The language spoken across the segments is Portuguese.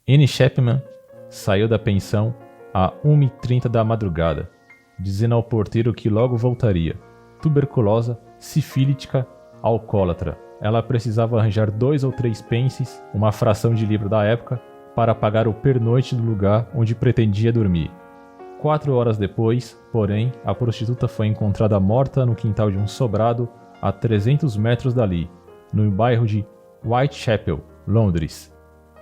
Anne Chapman saiu da pensão a 1h30 da madrugada, dizendo ao porteiro que logo voltaria. Tuberculosa, sifílitica, alcoólatra. Ela precisava arranjar 2 ou 3 pences, uma fração de libra da época, para pagar o pernoite do lugar onde pretendia dormir. 4 horas depois, porém, a prostituta foi encontrada morta no quintal de um sobrado a 300 metros dali, no bairro de Whitechapel, Londres.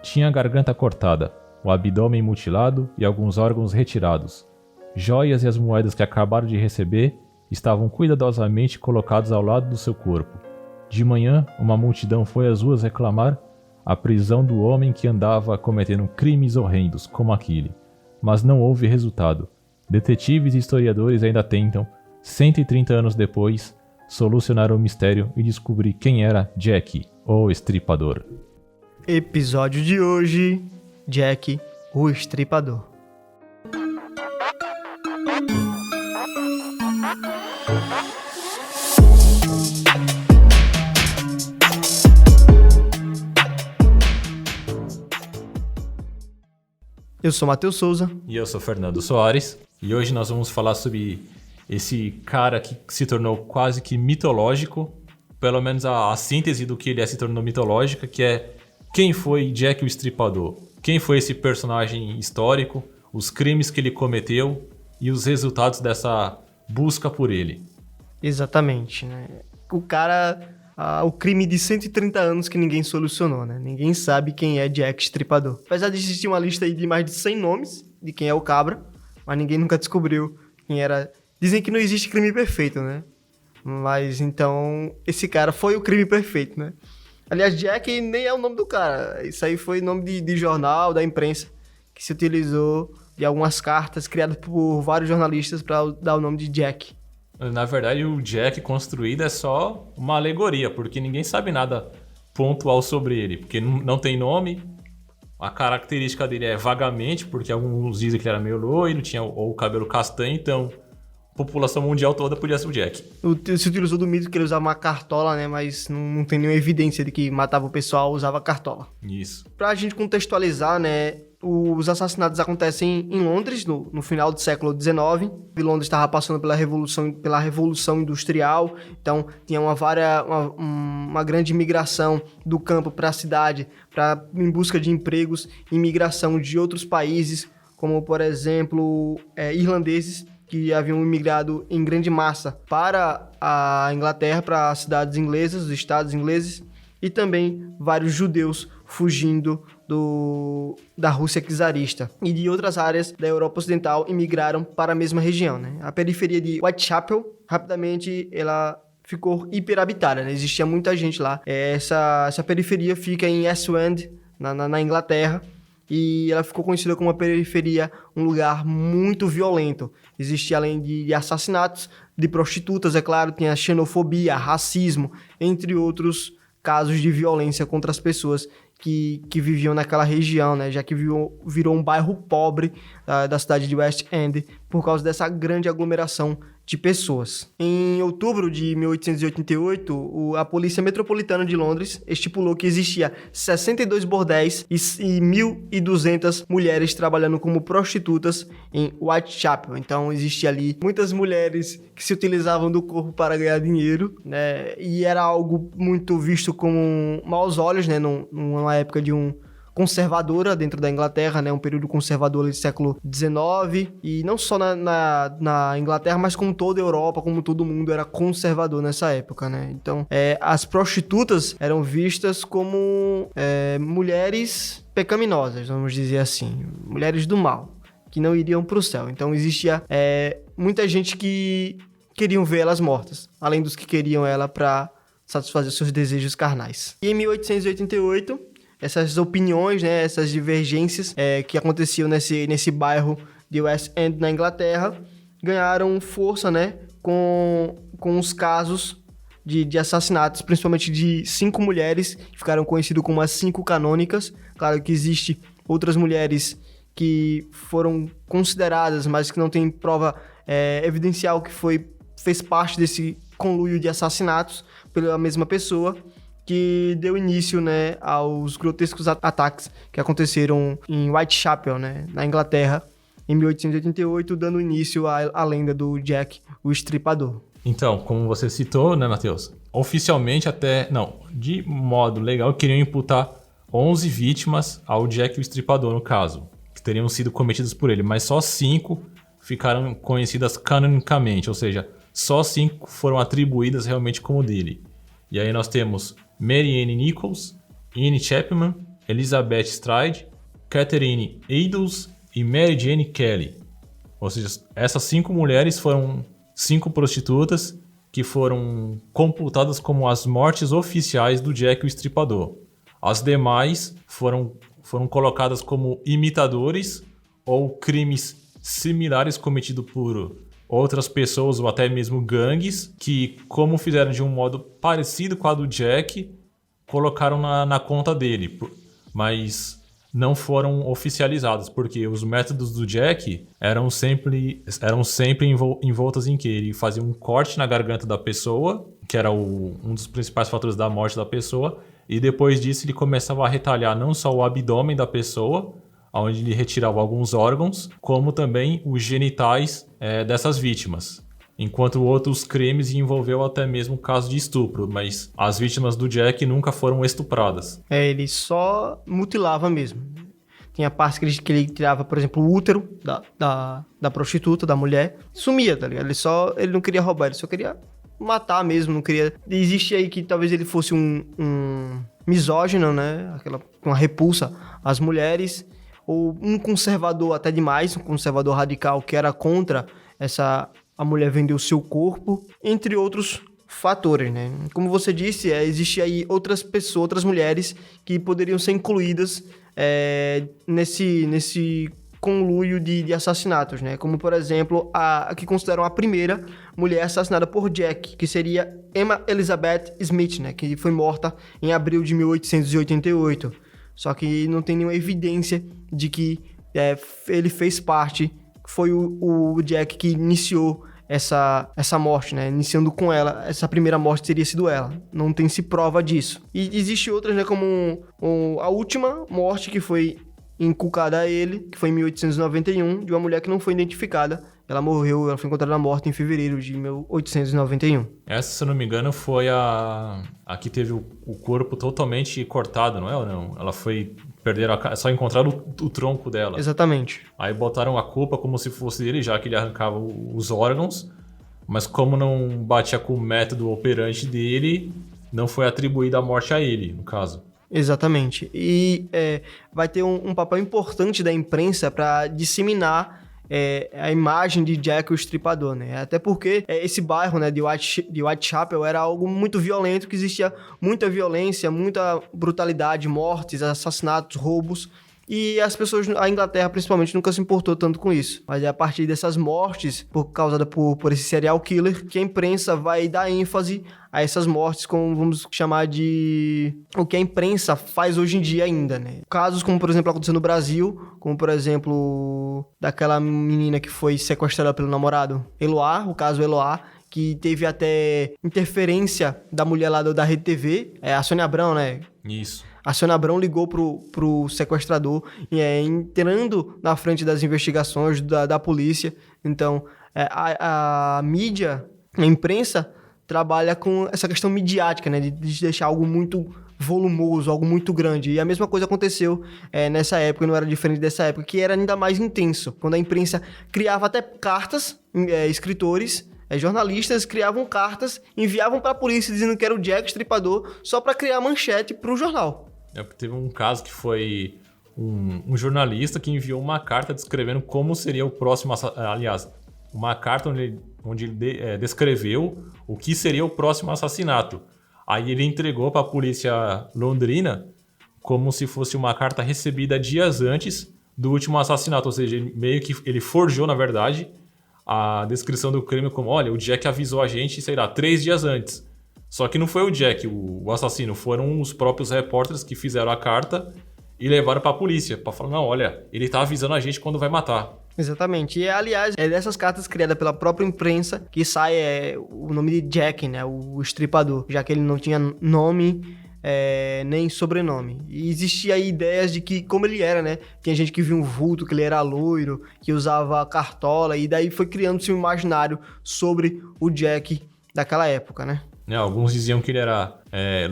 Tinha a garganta cortada, o abdômen mutilado e alguns órgãos retirados. Joias e as moedas que acabaram de receber estavam cuidadosamente colocados ao lado do seu corpo. De manhã, uma multidão foi às ruas reclamar a prisão do homem que andava cometendo crimes horrendos como aquele. Mas não houve resultado. Detetives e historiadores ainda tentam, 130 anos depois, solucionar o mistério e descobrir quem era Jack, o Estripador. Episódio de hoje: Jack, o Estripador. Eu sou Matheus Souza. E eu sou Fernando Soares. E hoje nós vamos falar sobre esse cara que se tornou quase que mitológico. Pelo menos a síntese do que ele se tornou mitológica, que é quem foi Jack o Estripador? Quem foi esse personagem histórico? Os crimes que ele cometeu e os resultados dessa busca por ele. Exatamente, né? O cara... o crime de 130 anos que ninguém solucionou, né? Ninguém sabe quem é Jack Estripador. Apesar de existir uma lista aí de mais de 100 nomes de quem é o cabra, mas ninguém nunca descobriu quem era. Dizem que não existe crime perfeito, né? Mas então, esse cara foi o crime perfeito, né? Aliás, Jack nem é o nome do cara. Isso aí foi nome de jornal, da imprensa, que se utilizou de algumas cartas criadas por vários jornalistas para dar o nome de Jack. Na verdade, o Jack construído é só uma alegoria, porque ninguém sabe nada pontual sobre ele, porque não tem nome, a característica dele é vagamente, porque alguns dizem que ele era meio loiro, tinha o cabelo castanho, então a população mundial toda podia ser o Jack. Se utilizou do mito que ele usava uma cartola, né, mas não tem nenhuma evidência de que matava o pessoal, usava cartola. Isso. Pra gente contextualizar, né, os assassinatos acontecem em Londres, no final do século XIX. Londres estava passando pela Revolução Industrial, então tinha uma grande migração do campo para a cidade, em busca de empregos, imigração de outros países, como, por exemplo, irlandeses, que haviam imigrado em grande massa para a Inglaterra, para as cidades inglesas, os estados ingleses, e também vários judeus fugindo da Rússia czarista e de outras áreas da Europa Ocidental imigraram para a mesma região, né? A periferia de Whitechapel, rapidamente, ela ficou hiperabitada, né? Existia muita gente lá. Essa periferia fica em East End, na Inglaterra, e ela ficou conhecida como uma periferia, um lugar muito violento. Existia, além de assassinatos, de prostitutas, é claro, tinha xenofobia, racismo, entre outros casos de violência contra as pessoas que viviam naquela região, né? Já que virou um bairro pobre da cidade de West End por causa dessa grande aglomeração de pessoas. Em outubro de 1888, a Polícia Metropolitana de Londres estipulou que existia 62 bordéis e 1.200 mulheres trabalhando como prostitutas em Whitechapel. Então, existia ali muitas mulheres que se utilizavam do corpo para ganhar dinheiro, né? E era algo muito visto com maus olhos, né? Numa época de conservadora dentro da Inglaterra, né? Um período conservador do século XIX, e não só na Inglaterra, mas como toda a Europa, como todo mundo era conservador nessa época, né? Então, as prostitutas eram vistas como mulheres pecaminosas, vamos dizer assim, mulheres do mal, que não iriam para o céu. Então, existia muita gente que queriam ver elas mortas, além dos que queriam ela para satisfazer seus desejos carnais. E em 1888, essas opiniões, né, essas divergências que aconteciam nesse bairro de West End, na Inglaterra, ganharam força, né, com os casos de assassinatos, principalmente de 5 mulheres, que ficaram conhecidas como as 5 canônicas. Claro que existem outras mulheres que foram consideradas, mas que não tem prova evidencial que fez parte desse conluio de assassinatos pela mesma pessoa. que deu início, né, aos grotescos ataques que aconteceram em Whitechapel, né, na Inglaterra, em 1888, dando início à lenda do Jack, o Estripador. Então, como você citou, né, Matheus? Oficialmente de modo legal, queriam imputar 11 vítimas ao Jack o Estripador, no caso, que teriam sido cometidas por ele, mas só 5 ficaram conhecidas canonicamente, ou seja, só 5 foram atribuídas realmente como dele. E aí nós temos Mary Ann Nichols, Anne Chapman, Elizabeth Stride, Catherine Eddowes e Mary Jane Kelly. Ou seja, essas 5 mulheres foram 5 prostitutas que foram computadas como as mortes oficiais do Jack o Estripador. As demais foram colocadas como imitadores ou crimes similares cometidos por outras pessoas ou até mesmo gangues que, como fizeram de um modo parecido com a do Jack, colocaram na conta dele, mas não foram oficializados, porque os métodos do Jack eram sempre envoltos em que ele fazia um corte na garganta da pessoa, que era um dos principais fatores da morte da pessoa, e depois disso ele começava a retalhar não só o abdômen da pessoa, onde ele retirava alguns órgãos, como também os genitais dessas vítimas. Enquanto outros crimes envolveu até mesmo caso de estupro, mas as vítimas do Jack nunca foram estupradas. Ele só mutilava mesmo. Tinha partes que ele tirava, por exemplo, o útero da prostituta, da mulher, sumia, tá ligado? Ele não queria roubar, ele só queria matar mesmo, não queria... Existe aí que talvez ele fosse um misógino, né? Uma repulsa às mulheres, ou um conservador até demais, um conservador radical que era contra a mulher vender o seu corpo, entre outros fatores, né? Como você disse, existe aí outras pessoas, outras mulheres que poderiam ser incluídas nesse conluio de assassinatos, né? Como, por exemplo, a que consideram a primeira mulher assassinada por Jack, que seria Emma Elizabeth Smith, né? Que foi morta em abril de 1888. Só que não tem nenhuma evidência de que ele fez parte, foi o Jack que iniciou essa morte, né? Iniciando com ela, essa primeira morte teria sido ela. Não tem se prova disso. E existe outras, né? Como a última morte que foi inculcada a ele, que foi em 1891, de uma mulher que não foi identificada. Ela foi encontrada morta em fevereiro de 1891. Essa, se eu não me engano, foi a que teve o corpo totalmente cortado, não é ou não? Ela só encontraram o tronco dela. Exatamente. Aí botaram a culpa como se fosse ele, já que ele arrancava os órgãos, mas como não batia com o método operante dele, não foi atribuída a morte a ele, no caso. Exatamente. E vai ter um papel importante da imprensa para disseminar a imagem de Jack o Estripador, né? Até porque esse bairro, né, de Whitechapel era algo muito violento, que existia muita violência, muita brutalidade, mortes, assassinatos, roubos. E as pessoas, a Inglaterra principalmente, nunca se importou tanto com isso. Mas é a partir dessas mortes, causada por esse serial killer, que a imprensa vai dar ênfase a essas mortes, como vamos chamar de... o que a imprensa faz hoje em dia ainda, né? Casos como, por exemplo, aconteceu no Brasil, como, por exemplo, daquela menina que foi sequestrada pelo namorado, Eloá, o caso Eloá, que teve até interferência da mulher lá da Rede TV, a Sônia Abrão, né? Isso. A Sônia Abrão ligou pro sequestrador, entrando na frente das investigações da polícia. Então, a mídia, a imprensa, trabalha com essa questão midiática, né? De deixar algo muito volumoso, algo muito grande. E a mesma coisa aconteceu nessa época, não era diferente dessa época, que era ainda mais intenso. Quando a imprensa criava até cartas, escritores... jornalistas criavam cartas, enviavam para a polícia dizendo que era o Jack Estripador, só para criar manchete para o jornal. Teve um caso que foi um jornalista que enviou uma carta descrevendo como seria o próximo... Aliás, uma carta onde ele descreveu o que seria o próximo assassinato. Aí ele entregou para a polícia londrina como se fosse uma carta recebida dias antes do último assassinato. Ou seja, ele forjou, na verdade, a descrição do crime como, olha, o Jack avisou a gente, 3 dias antes. Só que não foi o Jack, o assassino, foram os próprios repórteres que fizeram a carta e levaram pra polícia, pra falar, não, olha, ele tá avisando a gente quando vai matar. Exatamente. E, aliás, é dessas cartas criadas pela própria imprensa que sai o nome de Jack, né, o estripador, já que ele não tinha nome nem sobrenome. E existia aí ideias de que, como ele era, né? Tinha gente que via um vulto, que ele era loiro, que usava cartola, e daí foi criando-se um imaginário sobre o Jack daquela época, né? Alguns diziam que ele era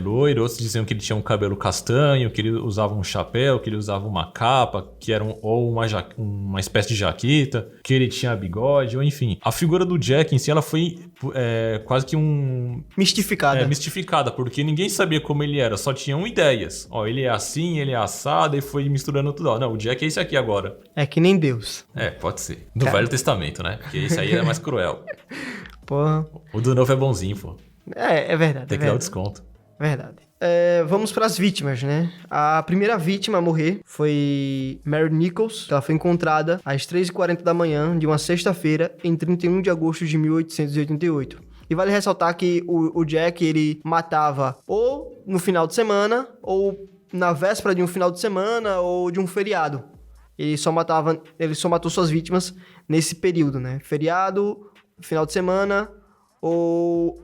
loiro, outros diziam que ele tinha um cabelo castanho, que ele usava um chapéu, que ele usava uma capa, que era uma espécie de jaqueta, que ele tinha bigode, ou enfim. A figura do Jack em si, ela foi quase que mistificada. Mistificada, porque ninguém sabia como ele era, só tinham ideias. Ele é assim, ele é assado, e foi misturando tudo. Não, o Jack é esse aqui agora. É que nem Deus. Pode ser. Do Velho Testamento, né? Porque esse aí é mais cruel. Porra. O do Novo é bonzinho, pô. É verdade. Tem que dar o desconto. Verdade. Vamos para as vítimas, né? A primeira vítima a morrer foi Mary Nichols. Ela foi encontrada às 3h40 da manhã de uma sexta-feira, em 31 de agosto de 1888. E vale ressaltar que o Jack, ele matava ou no final de semana, ou na véspera de um final de semana, ou de um feriado. Ele só matou suas vítimas nesse período, né? Feriado, final de semana, ou...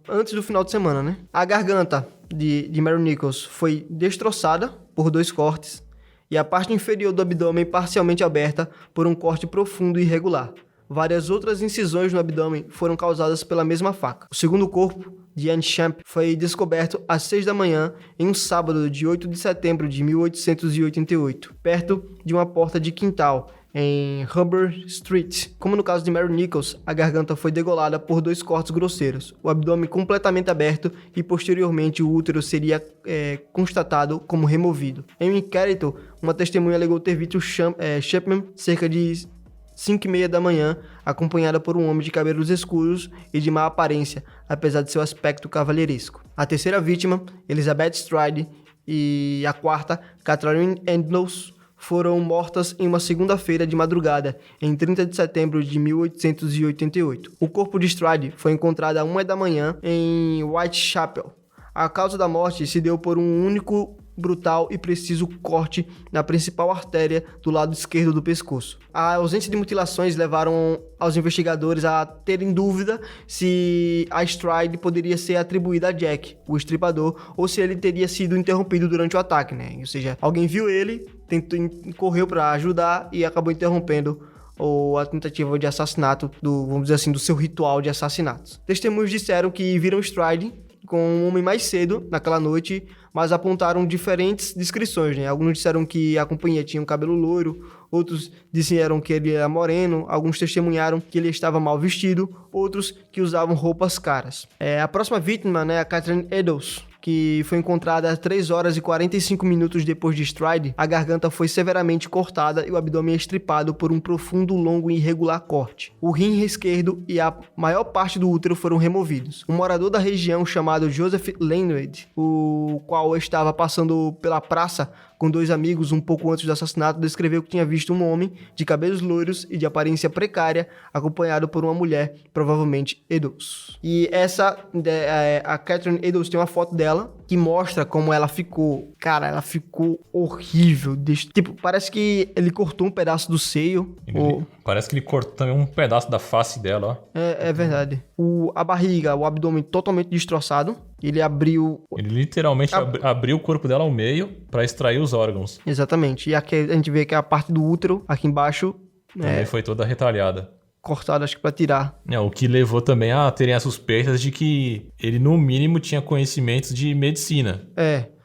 antes do final de semana, né? A garganta de Mary Nichols foi destroçada por 2 cortes e a parte inferior do abdômen parcialmente aberta por um corte profundo e irregular. Várias outras incisões no abdômen foram causadas pela mesma faca. O segundo corpo, de Anne Champ, foi descoberto às 6 da manhã em um sábado de 8 de setembro de 1888, perto de uma porta de quintal, em Hubbard Street. Como no caso de Mary Nichols, a garganta foi degolada por 2 cortes grosseiros, o abdômen completamente aberto e posteriormente o útero seria constatado como removido. Em um inquérito, uma testemunha alegou ter visto Chapman cerca de 5h30 da manhã, acompanhada por um homem de cabelos escuros e de má aparência, apesar de seu aspecto cavalheiresco. A terceira vítima, Elizabeth Stride, e a quarta, Catherine Endlows, foram mortas em uma segunda-feira de madrugada, em 30 de setembro de 1888. O corpo de Stride foi encontrado à 1h da manhã em Whitechapel. A causa da morte se deu por um único, brutal e preciso corte na principal artéria do lado esquerdo do pescoço. A ausência de mutilações levaram aos investigadores a terem dúvida se a Stride poderia ser atribuída a Jack, o estripador, ou se ele teria sido interrompido durante o ataque, né? Ou seja, alguém viu ele, correu para ajudar e acabou interrompendo a tentativa de assassinato vamos dizer assim, do seu ritual de assassinatos. Testemunhos disseram que viram Stride com um homem mais cedo naquela noite, mas apontaram diferentes descrições, né? Alguns disseram que a companhia tinha um cabelo loiro, outros disseram que ele era moreno, alguns testemunharam que ele estava mal vestido, outros que usavam roupas caras. A próxima vítima, né, a Catherine Eddowes, que foi encontrada às 3h45 depois de Stride, a garganta foi severamente cortada e o abdômen estripado por um profundo, longo e irregular corte. O rim esquerdo e a maior parte do útero foram removidos. Um morador da região chamado Joseph Lanwade, o qual estava passando pela praça com 2 amigos um pouco antes do assassinato, descreveu que tinha visto um homem de cabelos loiros e de aparência precária, acompanhado por uma mulher, provavelmente Eddowes. E a Catherine Eddowes, tem uma foto dela que mostra como ela ficou. Cara, ela ficou horrível. Tipo, parece que ele cortou um pedaço do seio. Parece que ele cortou também um pedaço da face dela, ó. É verdade. A barriga, o abdômen totalmente destroçado. Ele literalmente abriu o corpo dela ao meio para extrair os órgãos. Exatamente. E aqui a gente vê que a parte do útero, aqui embaixo... Também foi toda retalhada. Cortada, acho que pra tirar. O que levou também a terem as suspeitas de que ele, no mínimo, tinha conhecimentos de medicina.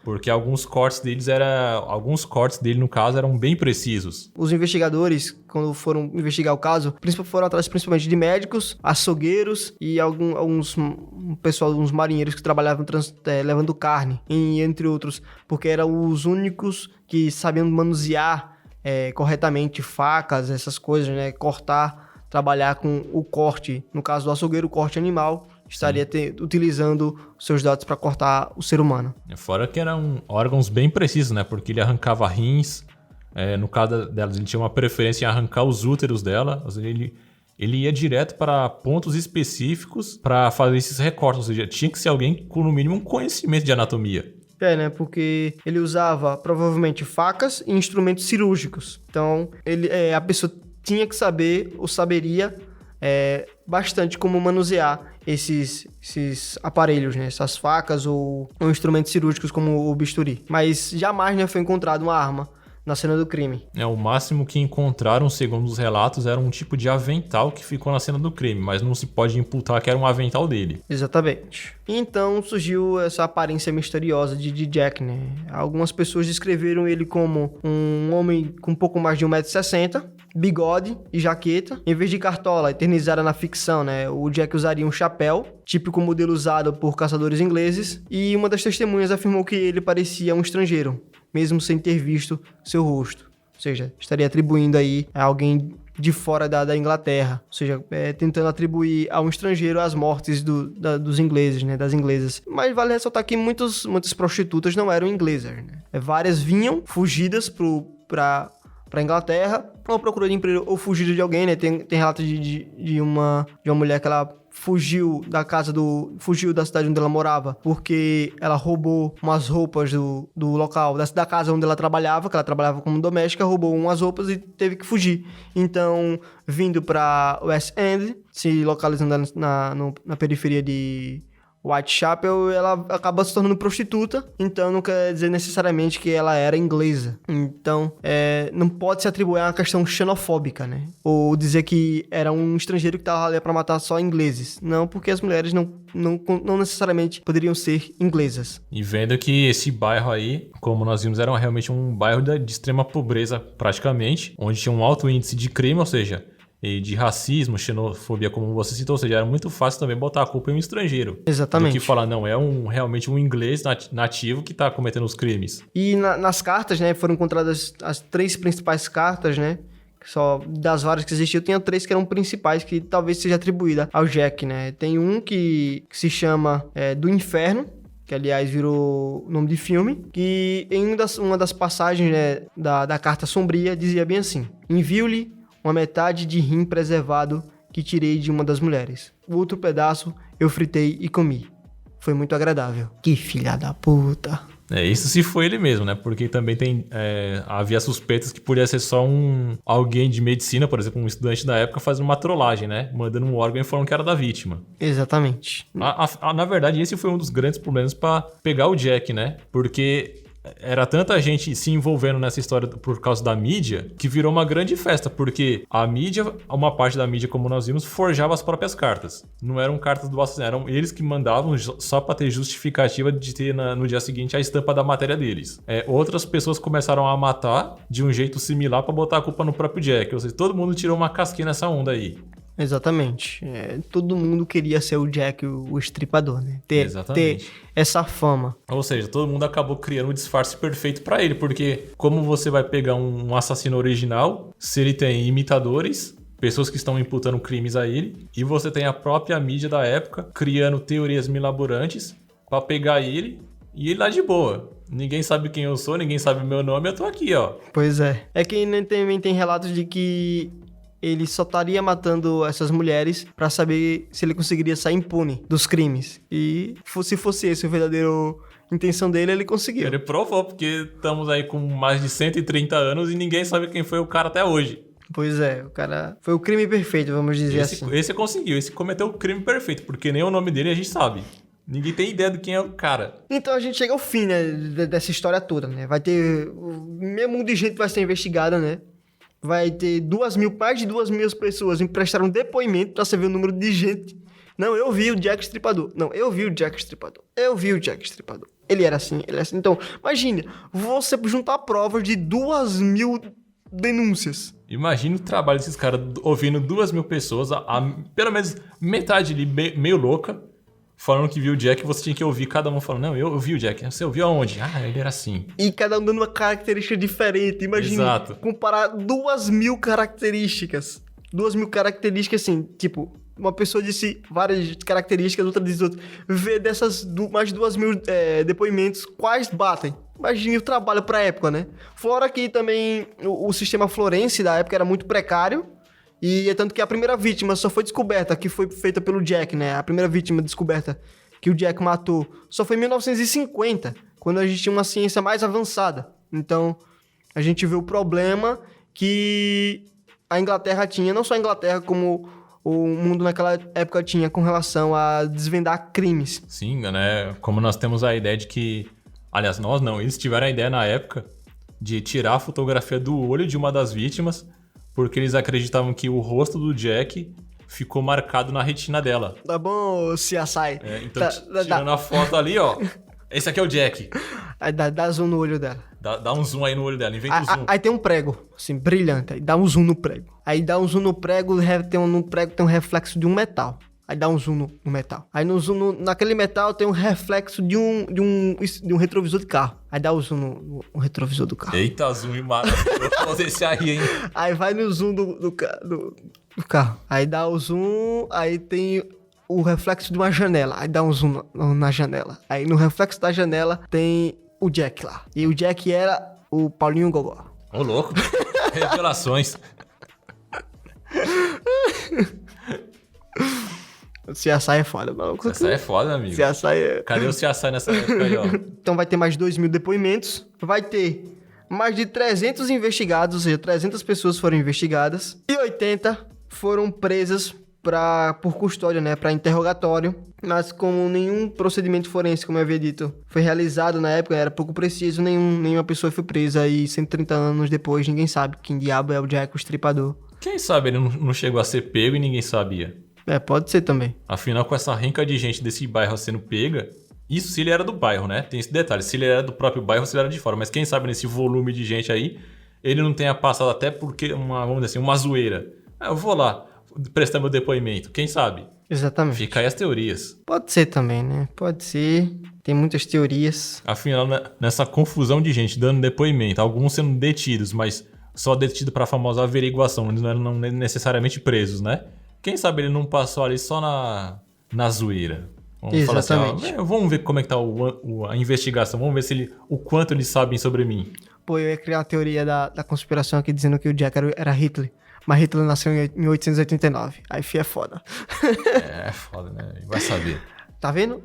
Porque alguns cortes dele, no caso, eram bem precisos. Os investigadores, quando foram investigar o caso, foram atrás principalmente de médicos, açougueiros e uns marinheiros que trabalhavam levando carne, entre outros, porque eram os únicos que sabiam manusear corretamente facas, essas coisas, né? Cortar, trabalhar com o corte. No caso do açougueiro, o corte animal, estaria utilizando seus dados para cortar o ser humano. Fora que eram órgãos bem precisos, né? Porque ele arrancava rins. No caso delas, ele tinha uma preferência em arrancar os úteros dela. Ou seja, ele ia direto para pontos específicos para fazer esses recortes. Ou seja, tinha que ser alguém com, no mínimo, um conhecimento de anatomia. Né? Porque ele usava, provavelmente, facas e instrumentos cirúrgicos. Então, a pessoa tinha que saber, ou saberia, bastante como manusear esses aparelhos, né? Essas facas ou instrumentos cirúrgicos como o bisturi. Mas jamais, né, foi encontrado uma arma na cena do crime. O máximo que encontraram, segundo os relatos, era um tipo de avental que ficou na cena do crime, mas não se pode imputar que era um avental dele. Exatamente. Então surgiu essa aparência misteriosa de Jack, né? Algumas pessoas descreveram ele como um homem com um pouco mais de 1,60 m, bigode e jaqueta. Em vez de cartola eternizada na ficção, né? O Jack usaria um chapéu, típico modelo usado por caçadores ingleses, e uma das testemunhas afirmou que ele parecia um estrangeiro, mesmo sem ter visto seu rosto. Ou seja, estaria atribuindo aí a alguém de fora da Inglaterra. Ou seja, tentando atribuir a um estrangeiro as mortes dos ingleses, né? Das inglesas. Mas vale ressaltar que muitas prostitutas não eram inglesas, né? Várias vinham fugidas pra Inglaterra, ou procurando emprego, ou fugidas de alguém, né? Tem relatos de uma mulher que ela fugiu da cidade onde ela morava, porque ela roubou umas roupas do local, da casa onde ela trabalhava, que ela trabalhava como doméstica, roubou umas roupas e teve que fugir. Então, vindo para West End, se localizando na periferia de Whitechapel, ela acaba se tornando prostituta, então não quer dizer necessariamente que ela era inglesa. Então, não pode se atribuir a uma questão xenofóbica, né? Ou dizer que era um estrangeiro que estava ali para matar só ingleses. Não, porque as mulheres não necessariamente poderiam ser inglesas. E vendo que esse bairro aí, como nós vimos, era realmente um bairro de extrema pobreza, praticamente, onde tinha um alto índice de crime, ou seja, e de racismo, xenofobia, como você citou, ou seja, era muito fácil também botar a culpa em um estrangeiro. Exatamente. Do que falar, não, realmente um inglês nativo que está cometendo os crimes. E nas cartas, né, foram encontradas as 3 principais cartas, né, só das várias que existiam, tinha 3 que eram principais, que talvez seja atribuída ao Jack, né. Tem um que se chama Do Inferno, que aliás virou nome de filme, que em uma das passagens, né, da Carta Sombria dizia bem assim: envio-lhe uma metade de rim preservado que tirei de uma das mulheres. O outro pedaço eu fritei e comi. Foi muito agradável. Que filha da puta. Isso se foi ele mesmo, né? Porque também havia suspeitas que podia ser só alguém de medicina, por exemplo, um estudante da época fazendo uma trollagem, né? Mandando um órgão e falando que era da vítima. Exatamente. Na verdade, esse foi um dos grandes problemas para pegar o Jack, né? Porque era tanta gente se envolvendo nessa história por causa da mídia que virou uma grande festa, porque a mídia, uma parte da mídia, como nós vimos, forjava as próprias cartas. Não eram cartas do assassino, eram eles que mandavam só para ter justificativa de ter no dia seguinte a estampa da matéria deles. Outras pessoas começaram a matar de um jeito similar para botar a culpa no próprio Jack, ou seja, todo mundo tirou uma casquinha nessa onda aí. Exatamente. Todo mundo queria ser o Jack, o estripador, né? Ter essa fama. Ou seja, todo mundo acabou criando um disfarce perfeito pra ele, porque como você vai pegar um assassino original, se ele tem imitadores, pessoas que estão imputando crimes a ele, e você tem a própria mídia da época criando teorias milaborantes pra pegar ele e ele lá de boa. Ninguém sabe quem eu sou, ninguém sabe o meu nome, eu tô aqui, ó. Pois é. É que também tem relatos de que ele só estaria matando essas mulheres pra saber se ele conseguiria sair impune dos crimes. E se fosse esse o verdadeiro intenção dele, ele conseguiu. Ele provou, porque estamos aí com mais de 130 anos e ninguém sabe quem foi o cara até hoje. Pois é, o cara foi o crime perfeito, vamos dizer assim. Esse conseguiu, esse cometeu o crime perfeito, porque nem o nome dele a gente sabe. Ninguém tem ideia de quem é o cara. Então a gente chega ao fim, né, dessa história toda, né? Vai ter meio mundo de gente que vai ser investigada, né? Vai ter mais de 2.000 pessoas emprestaram depoimento pra você ver o número de gente. Não, eu vi o Jack Estripador. Não, eu vi o Jack Estripador. Eu vi o Jack Estripador. Ele era assim, ele era assim. Então, imagine, você juntar provas de 2.000 denúncias. Imagina o trabalho desses caras ouvindo 2.000 pessoas, pelo menos metade ali meio louca, falando que viu o Jack, você tinha que ouvir cada um falando, não, eu vi o Jack. Você ouviu aonde? Ah, ele era assim. E cada um dando uma característica diferente. Imagina comparar 2.000 características. 2.000 características, assim, tipo, uma pessoa disse várias características, outra diz outras. Ver dessas mais de 2.000 depoimentos, quais batem? Imagine o trabalho pra época, né? Fora que também o sistema forense da época era muito precário. E é tanto que a primeira vítima só foi descoberta, que foi feita pelo Jack, né? A primeira vítima descoberta que o Jack matou só foi em 1950, quando a gente tinha uma ciência mais avançada. Então, a gente vê o problema que a Inglaterra tinha, não só a Inglaterra, como o mundo naquela época tinha com relação a desvendar crimes. Sim, né? Como nós temos a ideia de que... Aliás, nós não. Eles tiveram a ideia na época de tirar a fotografia do olho de uma das vítimas porque eles acreditavam que o rosto do Jack ficou marcado na retina dela. Tá bom, CSI? Então, tirando a foto ali, ó. Esse aqui é o Jack. Aí dá zoom no olho dela. Dá um zoom aí no olho dela, inventa o zoom. Aí tem um prego, assim, brilhante. Aí dá um zoom no prego. Aí dá um zoom no prego, no prego tem um reflexo de um metal. Aí dá um zoom no metal. Aí no zoom naquele metal tem um reflexo de um retrovisor de carro. Aí dá o zoom no retrovisor do carro. Eita, zoom e mara. Vou fazer esse aí, hein? Aí vai no zoom do carro. Aí dá o zoom, aí tem o reflexo de uma janela. Aí dá um zoom na janela. Aí no reflexo da janela tem o Jack lá. E o Jack era o Paulinho Gogó. Ô, louco. Revelações. O CSI é foda, maluco. CSI é foda, amigo. CSI é... Cadê o CSI nessa época aí, ó? Então vai ter mais de 2.000 depoimentos. Vai ter mais de 300 investigados, ou seja, 300 pessoas foram investigadas. E 80 foram presas por custódia, né? Para interrogatório. Mas como nenhum procedimento forense, como eu havia dito, foi realizado na época, era pouco preciso, nenhuma pessoa foi presa. E 130 anos depois, ninguém sabe quem diabo é o Jack o Estripador. Quem sabe ele não chegou a ser pego e ninguém sabia. Pode ser também. Afinal, com essa renca de gente desse bairro sendo pega, isso se ele era do bairro, né? Tem esse detalhe, se ele era do próprio bairro ou se ele era de fora. Mas quem sabe nesse volume de gente aí, ele não tenha passado até porque, vamos dizer assim, uma zoeira. Eu vou lá prestar meu depoimento, quem sabe? Exatamente. Fica aí as teorias. Pode ser também, né? Pode ser. Tem muitas teorias. Afinal, nessa confusão de gente dando depoimento, alguns sendo detidos, mas só detido para a famosa averiguação, eles não eram necessariamente presos, né? Quem sabe ele não passou ali só na zoeira. Vamos falar assim, vamos ver como é que tá a investigação, vamos ver o quanto eles sabem sobre mim. Pô, eu ia criar a teoria da conspiração aqui dizendo que o Jack era Hitler. Mas Hitler nasceu em 1889. Aí é foda. É foda, né? Vai saber. Tá vendo?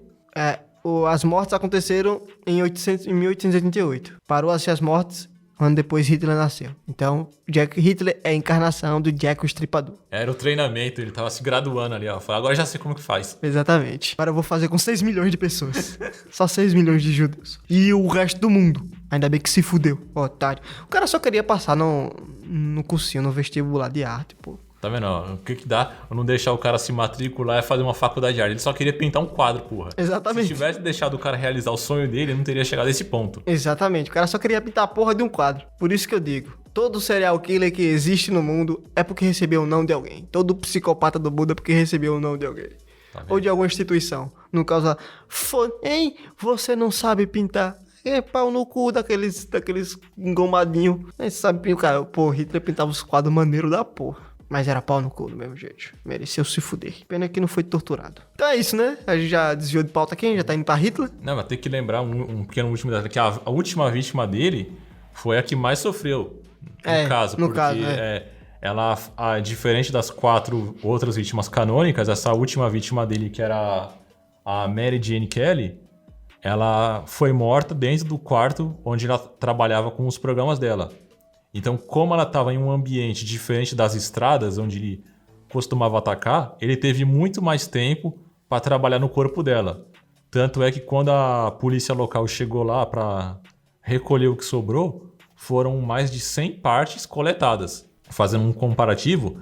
As mortes aconteceram em 1888. Parou-se as mortes, um ano depois Hitler nasceu. Então, Hitler é a encarnação do Jack o Estripador. Era o treinamento, ele tava se graduando ali, ó. Agora já sei como que faz. Exatamente. Agora eu vou fazer com 6 milhões de pessoas. Só 6 milhões de judeus. E o resto do mundo. Ainda bem que se fudeu, otário. O cara só queria passar no cursinho, no vestibular de arte, pô. Tá vendo? Ó, o que dá eu não deixar o cara se matricular e fazer uma faculdade de arte? Ele só queria pintar um quadro, porra. Exatamente. Se tivesse deixado o cara realizar o sonho dele, ele não teria chegado a esse ponto. Exatamente. O cara só queria pintar a porra de um quadro. Por isso que eu digo, todo serial killer que existe no mundo é porque recebeu o não de alguém. Todo psicopata do mundo é porque recebeu o não de alguém. Tá, ou de alguma instituição. No caso, hein? Você não sabe pintar. É pau no cu daqueles engomadinhos. Aí você sabe pintar. Pô, Hitler pintava os quadros maneiros da porra. Mas era pau no cu do mesmo jeito. Mereceu se fuder. Pena que não foi torturado. Então é isso, né? A gente já desviou de pauta aqui, já tá indo pra Hitler. Não, mas tem que lembrar um pequeno último detalhe, que a última vítima dele foi a que mais sofreu. No caso. Ela, diferente das 4 outras vítimas canônicas, essa última vítima dele, que era a Mary Jane Kelly, ela foi morta dentro do quarto onde ela trabalhava com os programas dela. Então, como ela estava em um ambiente diferente das estradas, onde ele costumava atacar, ele teve muito mais tempo para trabalhar no corpo dela. Tanto é que quando a polícia local chegou lá para recolher o que sobrou, foram mais de 100 partes coletadas. Fazendo um comparativo,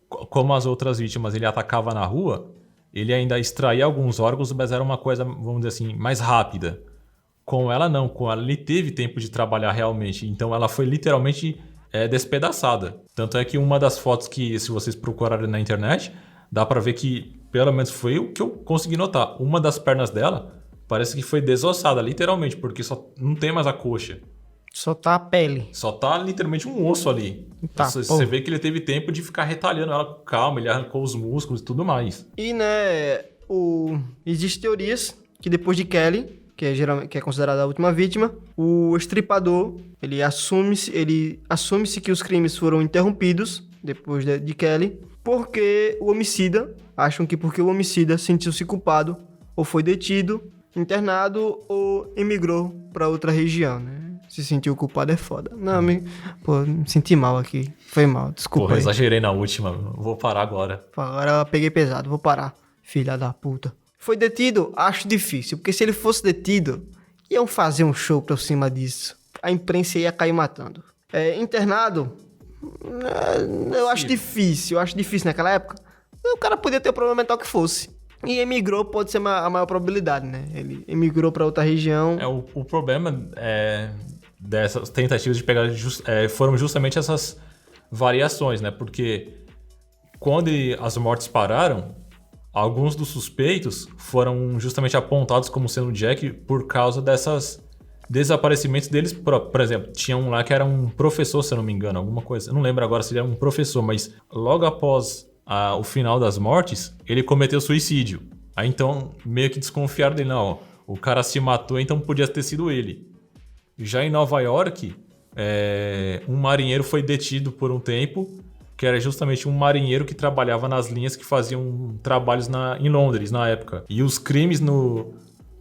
como as outras vítimas ele atacava na rua, ele ainda extraía alguns órgãos, mas era uma coisa, vamos dizer assim, mais rápida. Com ela não, com ela ele teve tempo de trabalhar realmente, então ela foi literalmente despedaçada. Tanto é que uma das fotos que, se vocês procurarem na internet, dá pra ver que, pelo menos foi o que eu consegui notar, uma das pernas dela parece que foi desossada, literalmente, porque só não tem mais a coxa. Só tá a pele. Só tá literalmente um osso ali. Tá, você vê que ele teve tempo de ficar retalhando ela com calma, ele arrancou os músculos e tudo mais. E, né, existem teorias que depois de Kelly, que é considerada a última vítima, o estripador, ele assume-se que os crimes foram interrompidos depois de Kelly, porque o homicida, acham que porque o homicida sentiu-se culpado, ou foi detido, internado, ou emigrou para outra região, né? Se sentir o culpado é foda. Não, me senti mal aqui. Foi mal, desculpa. Porra, exagerei na última. Vou parar agora. Agora eu peguei pesado, vou parar. Filha da puta. Foi detido? Acho difícil, porque se ele fosse detido, iam fazer um show por cima disso. A imprensa ia cair matando. Internado? Eu acho difícil. Naquela época. O cara podia ter o problema mental que fosse. E emigrou pode ser a maior probabilidade, né? Ele emigrou pra outra região. O problema dessas tentativas de pegar foram justamente essas variações, né? Porque quando as mortes pararam, alguns dos suspeitos foram justamente apontados como sendo Jack por causa desses desaparecimentos deles próprios. Por exemplo, tinha um lá que era um professor, se eu não me engano, alguma coisa. Eu não lembro agora se ele era um professor, mas logo após o final das mortes, ele cometeu suicídio. Aí então meio que desconfiaram dele. Não, o cara se matou, então podia ter sido ele. Já em Nova York, um marinheiro foi detido por um tempo, que era justamente um marinheiro que trabalhava nas linhas que faziam trabalhos em Londres na época. E os crimes no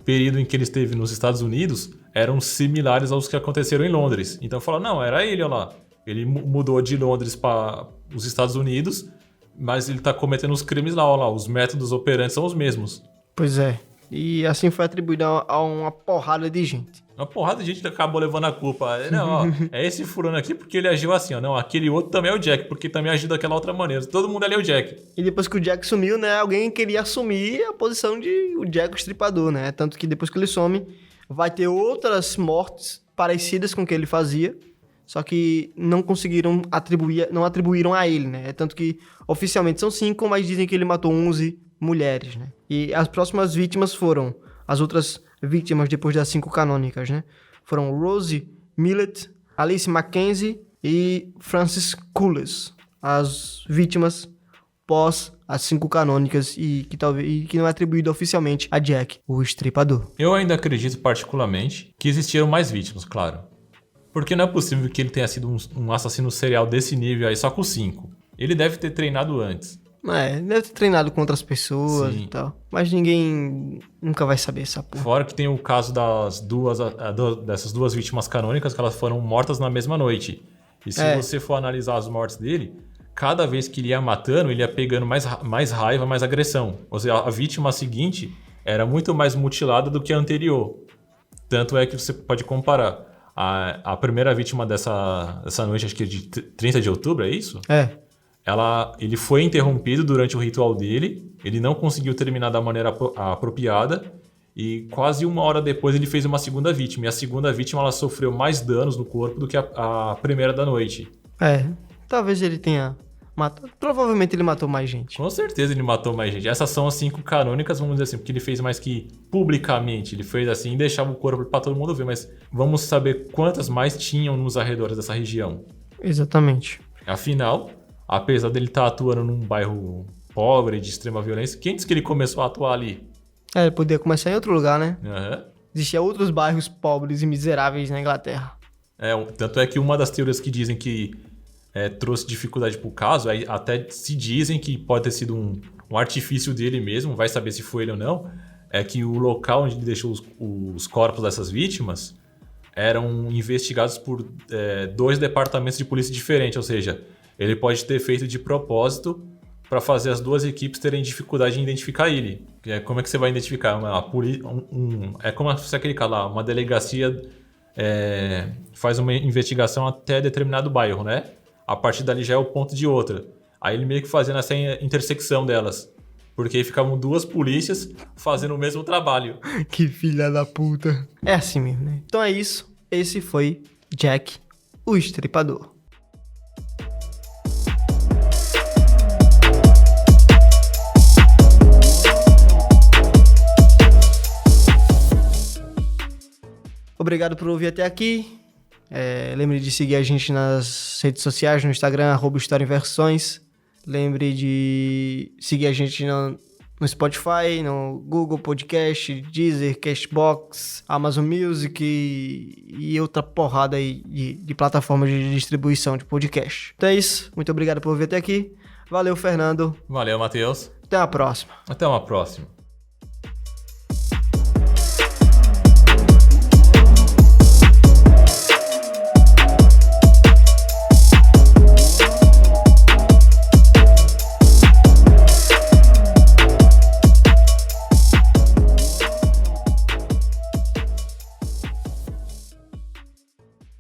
período em que ele esteve nos Estados Unidos eram similares aos que aconteceram em Londres. Então falaram, não, era ele, olha lá. Ele mudou de Londres para os Estados Unidos, mas ele está cometendo os crimes lá, olha lá. Os métodos operantes são os mesmos. Pois é. E assim foi atribuído a uma porrada de gente. Uma porrada de gente que acabou levando a culpa. Não, ó, é esse fulano aqui porque ele agiu assim, ó. Não, aquele outro também é o Jack, porque também agiu daquela outra maneira. Todo mundo ali é o Jack. E depois que o Jack sumiu, né, alguém queria assumir a posição de o Jack o Estripador, né? Tanto que depois que ele some, vai ter outras mortes parecidas com o que ele fazia, só que não conseguiram não atribuíram a ele, né? Tanto que oficialmente são 5, mas dizem que ele matou 11 mulheres, né? E as próximas vítimas foram as outras vítimas depois das 5 canônicas, né? Foram Rosie Millett, Alice Mackenzie e Frances Cullis. As vítimas pós as 5 canônicas e que não é atribuído oficialmente a Jack, o Estripador. Eu ainda acredito particularmente que existiram mais vítimas, claro. Porque não é possível que ele tenha sido um assassino serial desse nível aí só com 5. Ele deve ter treinado antes. Deve ter treinado com outras pessoas. Sim. E tal. Mas ninguém nunca vai saber essa porra. Fora que tem o caso dessas 2 vítimas canônicas que elas foram mortas na mesma noite. E se você for analisar as mortes dele, cada vez que ele ia matando, ele ia pegando mais raiva, mais agressão. Ou seja, a vítima seguinte era muito mais mutilada do que a anterior. Tanto é que você pode comparar. A primeira vítima dessa noite, acho que é de 30 de outubro, é isso? Ele foi interrompido durante o ritual dele, ele não conseguiu terminar da maneira apropriada e quase 1 hora depois ele fez uma segunda vítima. E a segunda vítima ela sofreu mais danos no corpo do que a primeira da noite. Talvez ele tenha matado. Provavelmente ele matou mais gente. Com certeza ele matou mais gente. Essas são as 5 canônicas, vamos dizer assim, porque ele fez mais que publicamente. Ele fez assim e deixava o corpo para todo mundo ver. Mas vamos saber quantas mais tinham nos arredores dessa região. Exatamente. Afinal, apesar dele estar atuando num bairro pobre, de extrema violência, quem disse que ele começou a atuar ali? Ele podia começar em outro lugar, né? Uhum. Existiam outros bairros pobres e miseráveis na Inglaterra. Tanto é que uma das teorias que dizem que trouxe dificuldade pro caso, até se dizem que pode ter sido um artifício dele mesmo, vai saber se foi ele ou não, é que o local onde ele deixou os corpos dessas vítimas eram investigados por 2 departamentos de polícia diferentes, ou seja, ele pode ter feito de propósito para fazer as 2 equipes terem dificuldade em identificar ele. Como é que você vai identificar? É como se aquele cara lá, uma delegacia faz uma investigação até determinado bairro, né? A partir dali já é o ponto de outra. Aí ele meio que fazendo essa intersecção delas. Porque aí ficavam 2 polícias fazendo o mesmo trabalho. Que filha da puta. É assim mesmo, né? Então é isso. Esse foi Jack, o Estripador. Obrigado por ouvir até aqui. Lembre de seguir a gente nas redes sociais, no Instagram, @HistóriaEmVersões. Lembre de seguir a gente no Spotify, no Google Podcast, Deezer, Cashbox, Amazon Music e outra porrada aí de plataformas de distribuição de podcast. Então é isso. Muito obrigado por ouvir até aqui. Valeu, Fernando. Valeu, Matheus. Até a próxima. Até uma próxima.